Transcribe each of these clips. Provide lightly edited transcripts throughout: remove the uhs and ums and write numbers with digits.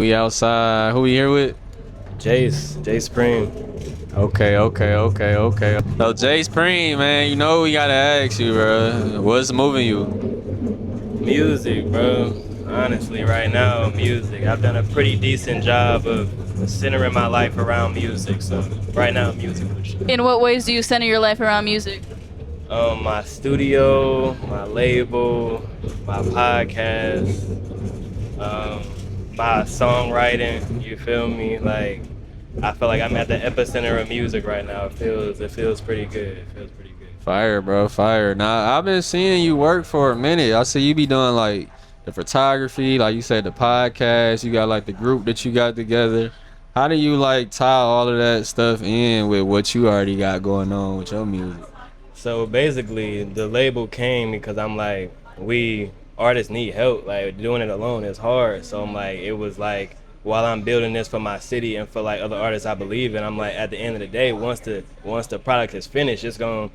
We outside. Who we here with? Jace Preme. Okay. So Jace Preme, man, you know we gotta ask you, bro. What's moving you? Music, bro. Honestly, right now, music. I've done a pretty decent job of centering my life around music. So right now, music for sure. In what ways do you center your life around music? My studio, my label, my podcast, um, my songwriting. You feel me? Like I feel like I'm at the epicenter of music right now. It feels pretty good. It feels pretty good. Fire, bro, fire. Now I've been seeing you work for a minute. I see you be doing like the photography, like you said, the podcast. You got like the group that you got together. How do you like tie all of that stuff in with what you already got going on with your music? So basically, the label came because I'm like, we artists need help. Like doing it alone is hard. So I'm like, it was like while I'm building this for my city and for like other artists I believe in, I'm like, at the end of the day, once the product is finished, I'm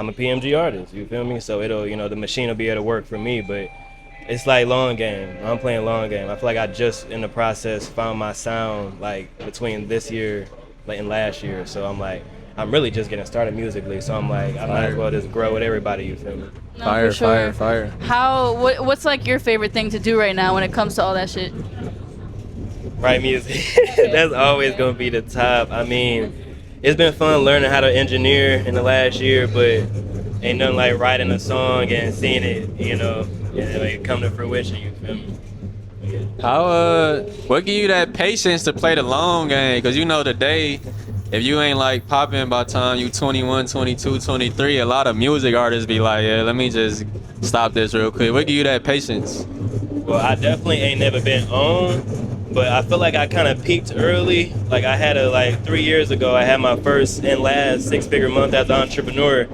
a PMG artist. You feel me? So it'll the machine will be able to work for me, but. It's like long game. I'm playing long game. I feel like I just in the process found my sound like between this year like and last year. So I'm like I'm really just getting started musically. So I'm like I might as well just grow with everybody. You feel me? No, Fire, for sure. fire. What's like your favorite thing to do right now when it comes to all that shit? Write music. That's always gonna be the top. I mean, it's been fun learning how to engineer in the last year, but ain't nothing like writing a song and seeing it, and like come to fruition. You feel me? Yeah. What give you that patience to play the long game? Cause you know today, if you ain't like popping by the time you 21, 22, 23, a lot of music artists be like, yeah, let me just stop this real quick. What give you that patience? Well, I definitely ain't never been on, but I feel like I kind of peaked early. Like I had 3 years ago, I had my first and last six-figure month as an entrepreneur,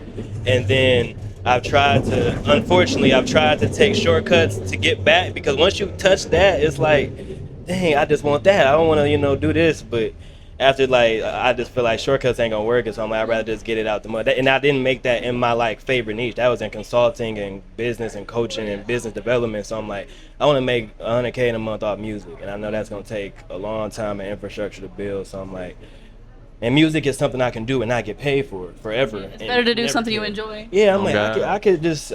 and then unfortunately, I've tried to take shortcuts to get back because once you touch that, it's like, dang, I just want that. I don't want to, do this, but after I just feel like shortcuts ain't gonna work, and so I'm like, I'd rather just get it out the mud. And I didn't make that in my like favorite niche. That was in consulting and business and coaching and business development. So I'm like, I want to make 100K in a month off music, and I know that's gonna take a long time and infrastructure to build. So I'm like, and music is something I can do and not get paid for forever. It's better to do something you enjoy. Yeah, I'm like, Okay.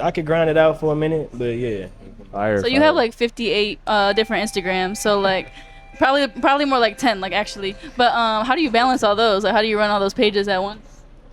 I could grind it out for a minute, but yeah. Fire. So you have like 58 different Instagrams. So like probably more like 10 like actually. But how do you balance all those? Like how do you run all those pages at once?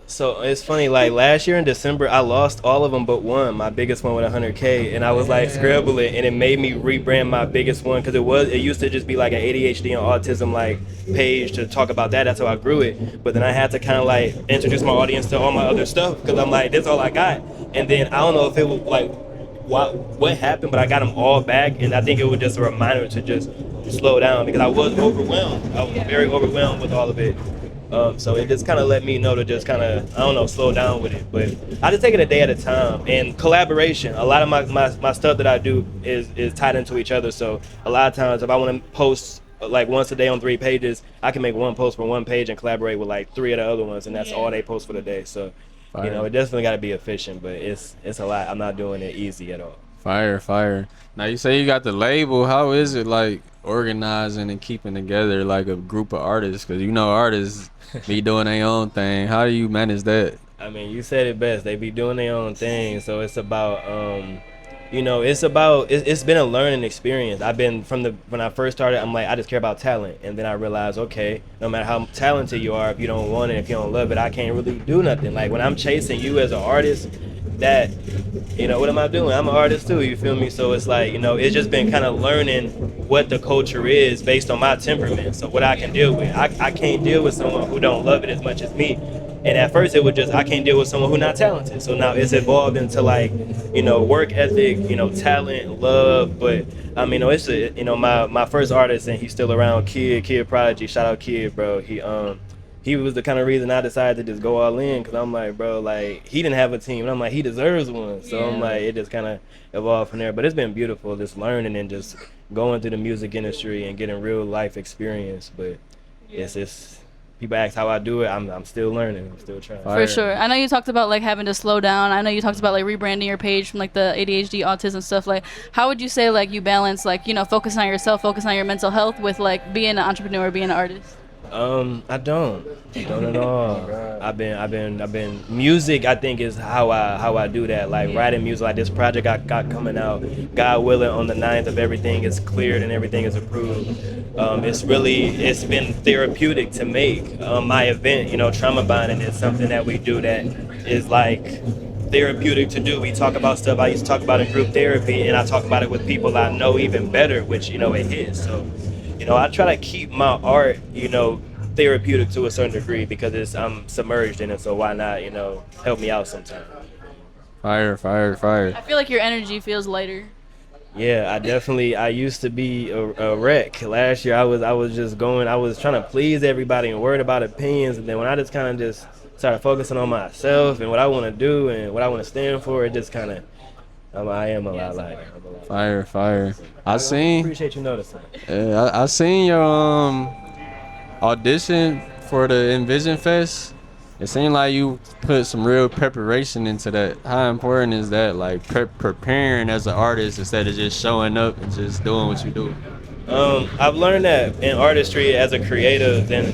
So it's funny, like last year in December, I lost all of them but one, my biggest one with 100K, and I was like scribbling, and it made me rebrand my biggest one because it used to just be like an ADHD and autism like page to talk about that. That's how I grew it. But then I had to kind of like introduce my audience to all my other stuff because I'm like, this is all I got. And then I don't know if it was like what happened, but I got them all back, and I think it was just a reminder to just slow down because I was overwhelmed. I was very overwhelmed with all of it. So it just kind of let me know to just kind of, I don't know, slow down with it. But I just take it a day at a time. And collaboration, a lot of my stuff that I do is tied into each other. So a lot of times if I want to post like once a day on 3 pages, I can make one post for one page and collaborate with like 3 of the other ones. And that's all they post for the day. So, Fire. it definitely got to be efficient, but it's a lot. I'm not doing it easy at all. Fire. Now you say you got the label. How is it like organizing and keeping together like a group of artists? Because artists be doing their own thing. How do you manage that? I mean, you said it best. They be doing their own thing, so it's about, it's been a learning experience. I've been when I first started, I'm like, I just care about talent, and then I realized, okay, no matter how talented you are, if you don't want it, if you don't love it, I can't really do nothing. Like when I'm chasing you as an artist, that, what am I doing? I'm an artist too, you feel me? So it's like, it's just been kind of learning what the culture is based on my temperament. So what I can deal with. I can't deal with someone who don't love it as much as me. And at first it was just, I can't deal with someone who's not talented. So now it's evolved into like, work ethic, talent, love. But I mean, it's my first artist, and he's still around, Kid Prodigy. Shout out Kid, bro. He was the kind of reason I decided to just go all in, because I'm like, bro, like, he didn't have a team, and I'm like, he deserves one. So I'm like, it just kind of evolved from there. But it's been beautiful, just learning and just going through the music industry and getting real life experience. But it's people ask how I do it, I'm still learning. I'm still trying. Fire. For sure. I know you talked about like having to slow down. I know you talked about like rebranding your page from like the ADHD, autism stuff. Like, how would you say like you balance like, you know, focusing on yourself, focusing on your mental health with like being an entrepreneur, being an artist? I don't at all. I've been music. I think is how I do that. Like writing music, like this project I got coming out. God willing, on the 9th of everything is cleared and everything is approved. It's been therapeutic to make. My event, you know, trauma bonding is something that we do that is like therapeutic to do. We talk about stuff I used to talk about in group therapy, and I talk about it with people I know even better, which you know it hits. So. You know, I try to keep my art, you know, therapeutic to a certain degree because I'm submerged in it. So why not, you know, help me out sometime? Fire. I feel like your energy feels lighter. Yeah, I used to be a wreck. Last year I was just going, I was trying to please everybody and worried about opinions. And then when I just kind of just started focusing on myself and what I want to do and what I want to stand for, it just kind of, I am a lot lighter. Fire. I I seen. appreciate you noticing. I seen your audition for the Envision Fest. It seemed like you put some real preparation into that. How important is that? Like preparing as an artist instead of just showing up and just doing what you do. I've learned that in artistry as a creative, then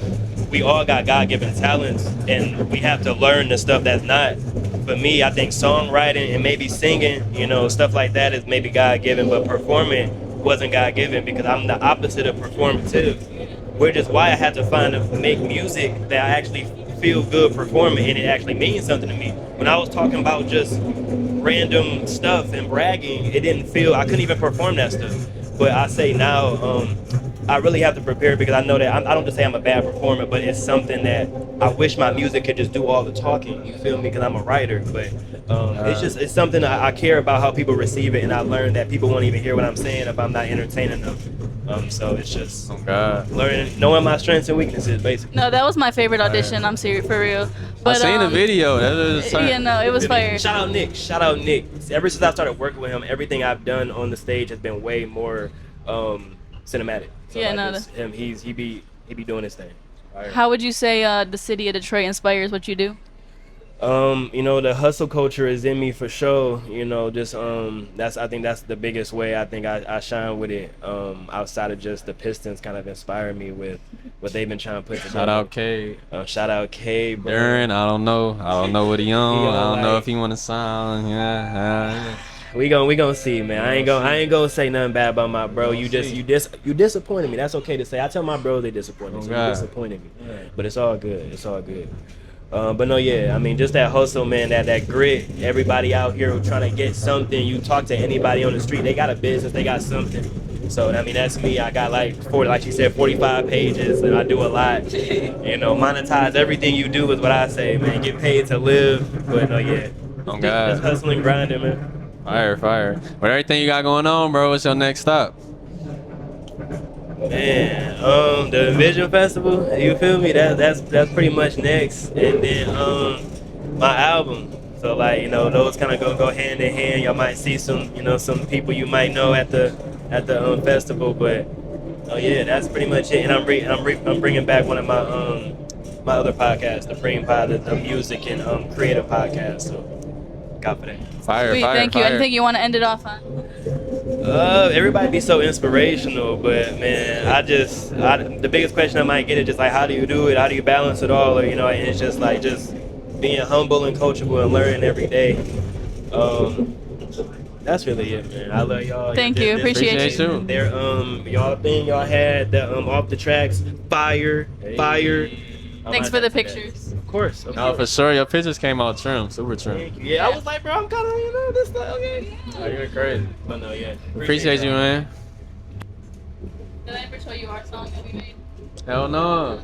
we all got God-given talents, and we have to learn the stuff that's not. For me, I think songwriting and maybe singing, you know, stuff like that is maybe God-given, but performing wasn't God-given because I'm the opposite of performative, which is why I had to make music that I actually feel good performing and it actually means something to me. When I was talking about just random stuff and bragging, it didn't feel, I couldn't even perform that stuff. But I say now, I really have to prepare because I know that I don't just say I'm a bad performer, but it's something that I wish my music could just do all the talking. You feel me? Because I'm a writer, but it's something I care about how people receive it, and I learned that people won't even hear what I'm saying if I'm not entertaining them. So it's just learning, knowing my strengths and weaknesses, basically. No, that was my favorite audition. I'm serious, for real. But, I seen the video. Yeah, no, it was fire. Shout out Nick. Ever since I started working with him, everything I've done on the stage has been way more cinematic. So Yeah, like no, it's him. He be doing his thing. How would you say the city of Detroit inspires what you do? You know, the hustle culture is in me for sure. You know, just I think that's the biggest way I think I shine with it. Outside of just the Pistons kind of inspire me with what they've been trying to put together. Shout out K. Bro. Darren, I don't know what he on. I don't know like- if he want to sign. Yeah. We gonna see, man. I ain't gonna say nothing bad about my bro. You disappointed me. That's okay to say. I tell my bros they disappointed me. So you disappointed me. But it's all good. But no, yeah. I mean, just that hustle, man. That grit. Everybody out here trying to get something. You talk to anybody on the street, they got a business. They got something. So I mean, that's me. I got like 45 pages, and I do a lot. You know, monetize everything you do is what I say, man. Get paid to live. But no, yeah. Just hustling, grinding, man. Fire. With everything you got going on, bro, what's your next stop? Man, the Vision Festival, you feel me? That's pretty much next, and then my album. So like, you know, those kind of go hand in hand. Y'all might see some people you might know at the festival, but oh yeah, that's pretty much it. And I'm bringing back one of my other podcasts, the Preme Pod, the music and creative podcast. So got for that. Fire. Thank you. Anything you want to end it off on? Everybody be so inspirational, but man, the biggest question I might get is just like, how do you do it? How do you balance it all? Or, you know, and it's just like being humble and coachable and learning every day. That's really it, man. I love y'all. Thank you. Appreciate you. There, y'all had the off the tracks, fire. Thanks for the pictures. Of course. No, for sure. Your pictures came out trim, super trim. Thank you. Yeah, I was like, bro, I'm kind of, this like, okay. Oh, you're crazy. But no, yeah. Appreciate you, man. Did I ever show you our song that we made? Hell no.